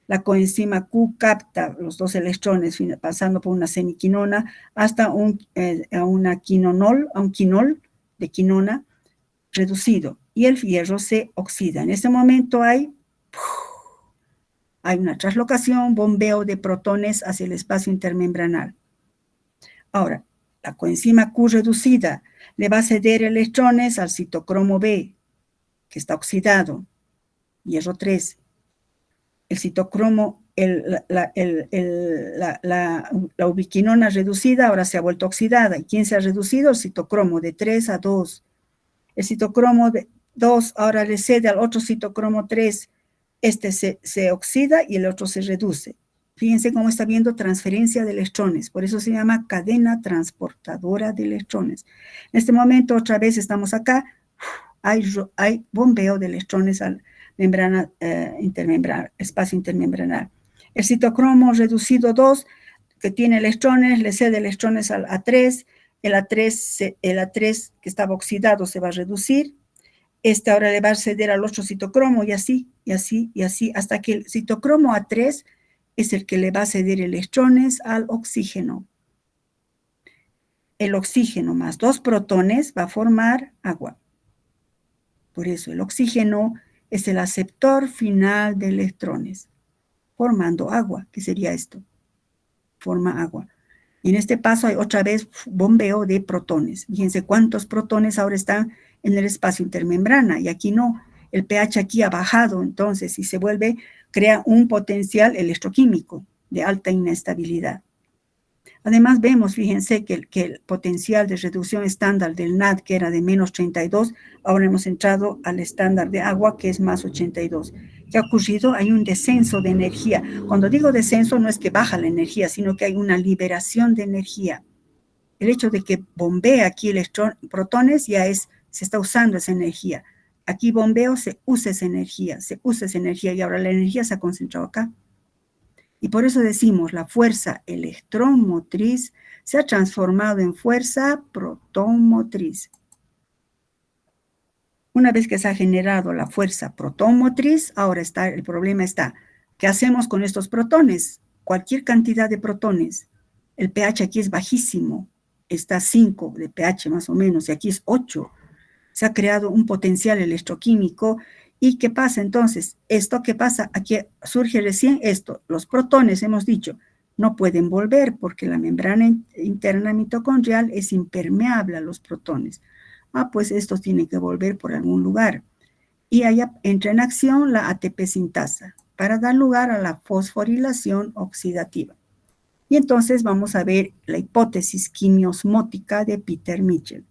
Speaker 1: La coenzima Q capta los 2 electrones pasando por una semiquinona hasta a un quinol de quinona reducido y el hierro se oxida. En este momento hay una translocación, bombeo de protones hacia el espacio intermembranal. Ahora, la coenzima Q reducida le va a ceder electrones al citocromo B, que está oxidado, hierro 3. El citocromo, la ubiquinona reducida ahora se ha vuelto oxidada. ¿Y quién se ha reducido? El citocromo, de 3 a 2. El citocromo de 2 ahora le cede al otro citocromo 3. Este se oxida y el otro se reduce. Fíjense cómo está viendo transferencia de electrones. Por eso se llama cadena transportadora de electrones. En este momento, otra vez estamos acá. Hay bombeo de electrones al membrana intermembranal, espacio intermembranal. El citocromo reducido 2, que tiene electrones, le cede electrones al A3. El A3 que estaba oxidado se va a reducir. Este ahora le va a ceder al otro citocromo y así, hasta que el citocromo A3 es el que le va a ceder electrones al oxígeno. El oxígeno más 2 protones va a formar agua. Por eso el oxígeno es el aceptor final de electrones, formando agua. ¿Qué sería esto? Forma agua. Y en este paso hay otra vez bombeo de protones. Fíjense cuántos protones ahora están en el espacio intermembrana y aquí no. El pH aquí ha bajado, entonces, y se vuelve, crea un potencial electroquímico de alta inestabilidad. Además vemos, fíjense, que el potencial de reducción estándar del NAD, que era de menos 32, ahora hemos entrado al estándar de agua, que es más 82. ¿Qué ha ocurrido? Hay un descenso de energía. Cuando digo descenso, no es que baja la energía, sino que hay una liberación de energía. El hecho de que bombea aquí protones ya se está usando esa energía. Aquí bombeo, se usa esa energía, y ahora la energía se ha concentrado acá. Y por eso decimos, la fuerza electromotriz se ha transformado en fuerza protonmotriz. Una vez que se ha generado la fuerza protonmotriz, ahora el problema está, ¿qué hacemos con estos protones? Cualquier cantidad de protones. El pH aquí es bajísimo, está 5 de pH más o menos, y aquí es 8. Se ha creado un potencial electroquímico. ¿Y qué pasa entonces? ¿Esto qué pasa? Aquí surge recién esto. Los protones, hemos dicho, no pueden volver porque la membrana interna mitocondrial es impermeable a los protones. Pues estos tienen que volver por algún lugar. Y ahí entra en acción la ATP sintasa para dar lugar a la fosforilación oxidativa. Y entonces vamos a ver la hipótesis quimiosmótica de Peter Mitchell.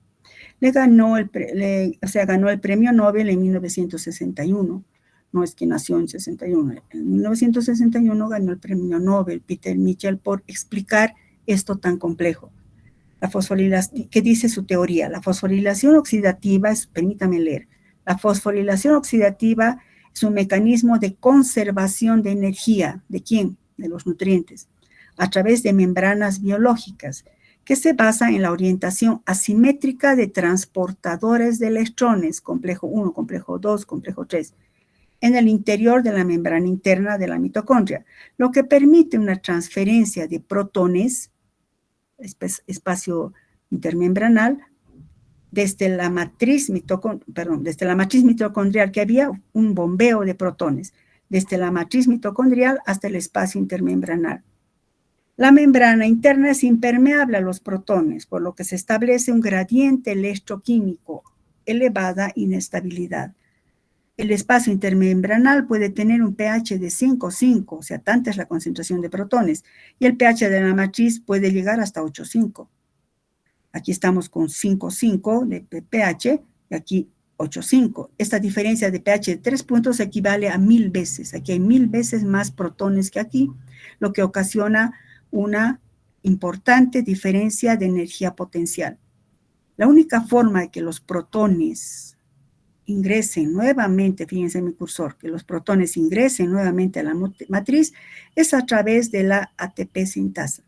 Speaker 1: Ganó el premio Nobel en 1961. No es que nació en 61. En 1961 ganó el premio Nobel Peter Mitchell por explicar esto tan complejo. La fosforilación, ¿qué dice su teoría? La fosforilación oxidativa permítame leer, la fosforilación oxidativa es un mecanismo de conservación de energía. ¿De quién? De los nutrientes, a través de membranas biológicas, que se basa en la orientación asimétrica de transportadores de electrones, complejo 1, complejo 2, complejo 3, en el interior de la membrana interna de la mitocondria, lo que permite una transferencia de protones, espacio intermembranal, desde la matriz mitocondrial, que había un bombeo de protones, desde la matriz mitocondrial hasta el espacio intermembranal. La membrana interna es impermeable a los protones, por lo que se establece un gradiente electroquímico, elevada inestabilidad. El espacio intermembranal puede tener un pH de 5,5, o sea, tanta es la concentración de protones, y el pH de la matriz puede llegar hasta 8,5. Aquí estamos con 5,5 de pH y aquí 8,5. Esta diferencia de pH de 3 puntos equivale a 1000 veces. Aquí hay 1000 veces más protones que aquí, lo que ocasiona una importante diferencia de energía potencial. La única forma de que los protones ingresen nuevamente, fíjense en mi cursor, que los protones ingresen nuevamente a la matriz es a través de la ATP sintasa.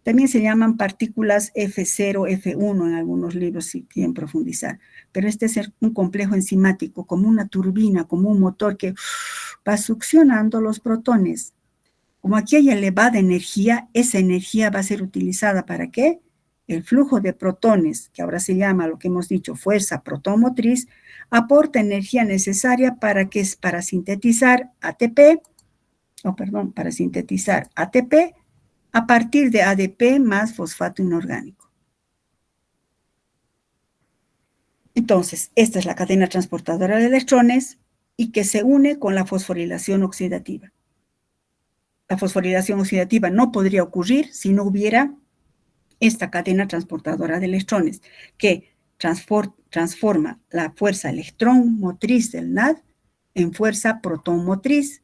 Speaker 1: También se llaman partículas F0, F1 en algunos libros si quieren profundizar, pero este es un complejo enzimático, como una turbina, como un motor que va succionando los protones. Como aquí hay elevada energía, esa energía va a ser utilizada ¿para qué? El flujo de protones, que ahora se llama lo que hemos dicho fuerza protomotriz, aporta energía necesaria para sintetizar ATP a partir de ADP más fosfato inorgánico. Entonces, esta es la cadena transportadora de electrones y que se une con la fosforilación oxidativa. La fosforilación oxidativa no podría ocurrir si no hubiera esta cadena transportadora de electrones que transforma la fuerza electrón motriz del NAD en fuerza protón motriz.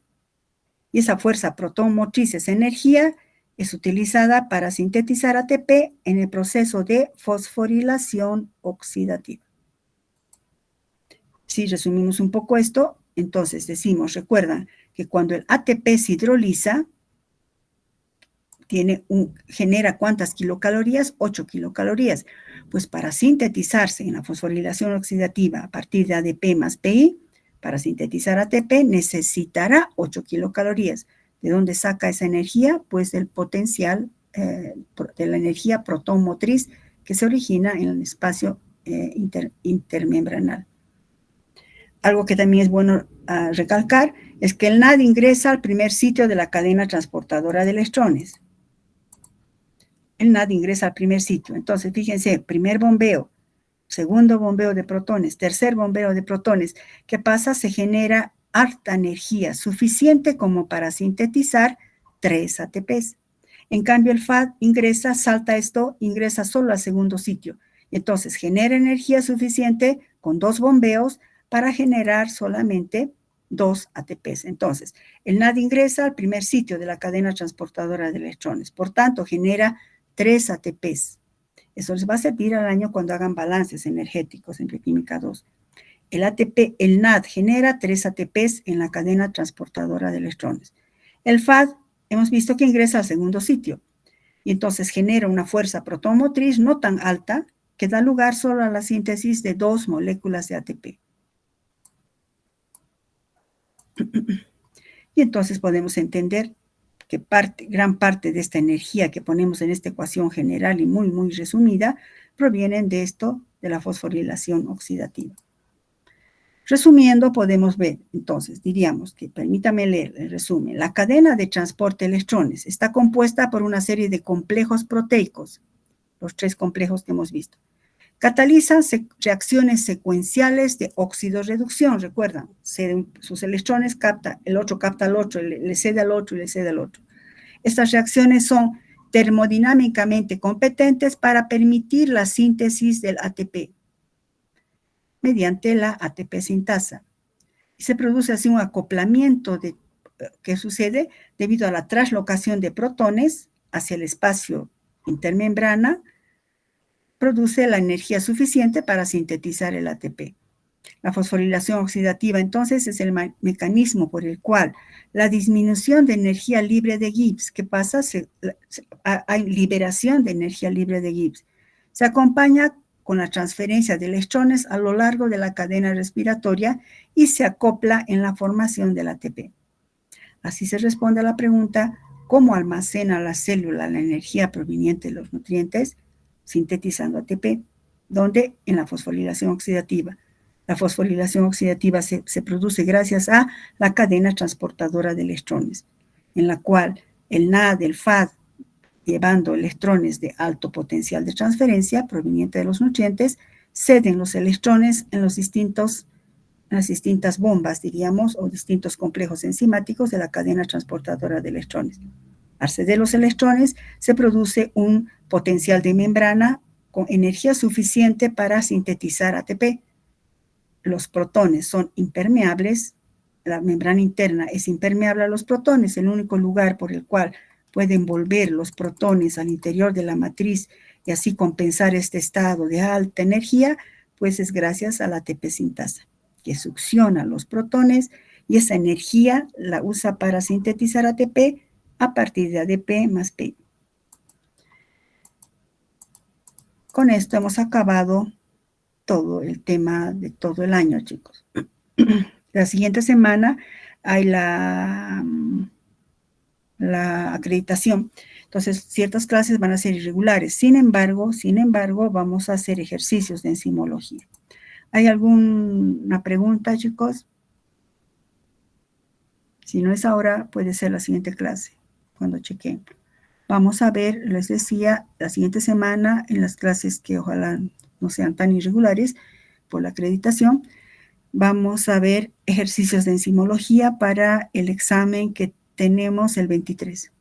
Speaker 1: Y esa fuerza protón motriz, esa energía, es utilizada para sintetizar ATP en el proceso de fosforilación oxidativa. Si resumimos un poco esto, entonces decimos, recuerdan que cuando el ATP se hidroliza, genera ¿cuántas kilocalorías? 8 kilocalorías. Pues para sintetizarse en la fosforilación oxidativa a partir de ADP más PI, para sintetizar ATP necesitará 8 kilocalorías. ¿De dónde saca esa energía? Pues del potencial de la energía protón motriz que se origina en el espacio intermembranal. Algo que también es bueno recalcar es que el NAD ingresa al primer sitio de la cadena transportadora de electrones. El NAD ingresa al primer sitio. Entonces, fíjense, primer bombeo, segundo bombeo de protones, tercer bombeo de protones. ¿Qué pasa? Se genera harta energía, suficiente como para sintetizar 3 ATPs. En cambio, el FAD ingresa, salta esto, ingresa solo al segundo sitio. Entonces, genera energía suficiente con 2 bombeos para generar solamente 2 ATPs. Entonces, el NAD ingresa al primer sitio de la cadena transportadora de electrones. Por tanto, genera 3 ATPs. Eso les va a servir al año cuando hagan balances energéticos en Bioquímica 2. El NAD genera 3 ATPs en la cadena transportadora de electrones. El FAD hemos visto que ingresa al segundo sitio y entonces genera una fuerza protomotriz no tan alta que da lugar solo a la síntesis de 2 moléculas de ATP. Y entonces podemos entender que gran parte de esta energía que ponemos en esta ecuación general y muy, muy resumida, provienen de esto, de la fosforilación oxidativa. Resumiendo, podemos ver, entonces, diríamos que, permítame leer el resumen, la cadena de transporte de electrones está compuesta por una serie de complejos proteicos, los 3 complejos que hemos visto. Catalizan reacciones secuenciales de oxidorreducción, recuerdan, sus electrones el otro capta al otro, le cede al otro y le cede al otro. Estas reacciones son termodinámicamente competentes para permitir la síntesis del ATP mediante la ATP sintasa. Y se produce así un acoplamiento que sucede debido a la traslocación de protones hacia el espacio intermembrana, produce la energía suficiente para sintetizar el ATP. La fosforilación oxidativa, entonces, es el mecanismo por el cual la disminución de energía libre de Gibbs, ¿qué pasa? Hay liberación de energía libre de Gibbs. Se acompaña con la transferencia de electrones a lo largo de la cadena respiratoria y se acopla en la formación del ATP. Así se responde a la pregunta, ¿cómo almacena la célula la energía proveniente de los nutrientes? Sintetizando ATP, donde en la fosforilación oxidativa. La fosforilación oxidativa se produce gracias a la cadena transportadora de electrones, en la cual el NAD, el FAD, llevando electrones de alto potencial de transferencia proveniente de los nutrientes, ceden los electrones en las distintas bombas, diríamos, o distintos complejos enzimáticos de la cadena transportadora de electrones. Al ceder los electrones, se produce un potencial de membrana con energía suficiente para sintetizar ATP. Los protones son impermeables, la membrana interna es impermeable a los protones, el único lugar por el cual pueden volver los protones al interior de la matriz y así compensar este estado de alta energía, pues es gracias a la ATP sintasa, que succiona los protones y esa energía la usa para sintetizar ATP a partir de ADP más P. Con esto hemos acabado todo el tema de todo el año, chicos. La siguiente semana hay la acreditación. Entonces, ciertas clases van a ser irregulares. Sin embargo, vamos a hacer ejercicios de enzimología. ¿Hay alguna pregunta, chicos? Si no es ahora, puede ser la siguiente clase, cuando chequen. Vamos a ver, les decía, la siguiente semana en las clases que ojalá no sean tan irregulares por la acreditación, vamos a ver ejercicios de enzimología para el examen que tenemos el 23.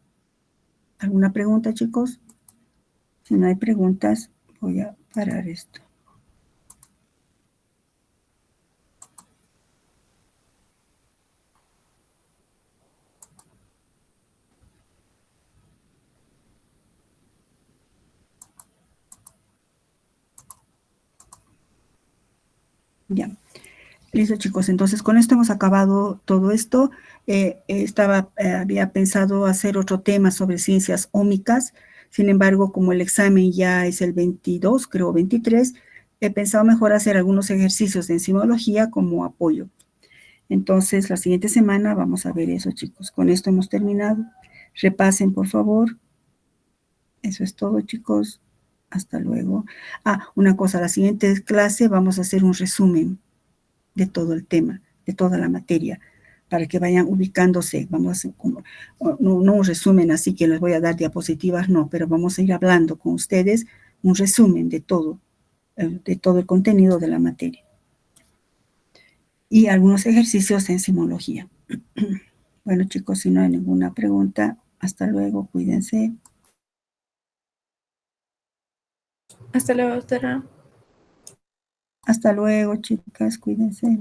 Speaker 1: ¿Alguna pregunta, chicos? Si no hay preguntas, voy a parar esto. Ya. Listo, chicos. Entonces, con esto hemos acabado todo esto. Había pensado hacer otro tema sobre ciencias ómicas. Sin embargo, como el examen ya es el 22, creo 23, he pensado mejor hacer algunos ejercicios de enzimología como apoyo. Entonces, la siguiente semana vamos a ver eso, chicos. Con esto hemos terminado. Repasen, por favor. Eso es todo, chicos. Hasta luego. Una cosa, la siguiente clase vamos a hacer un resumen de todo el tema, de toda la materia, para que vayan ubicándose. Vamos a hacer no un resumen así que les voy a dar diapositivas, no, pero vamos a ir hablando con ustedes un resumen de todo el contenido de la materia. Y algunos ejercicios de enzimología. Bueno, chicos, si no hay ninguna pregunta, hasta luego, cuídense.
Speaker 2: Hasta luego, doctora.
Speaker 1: Hasta luego, chicas, cuídense.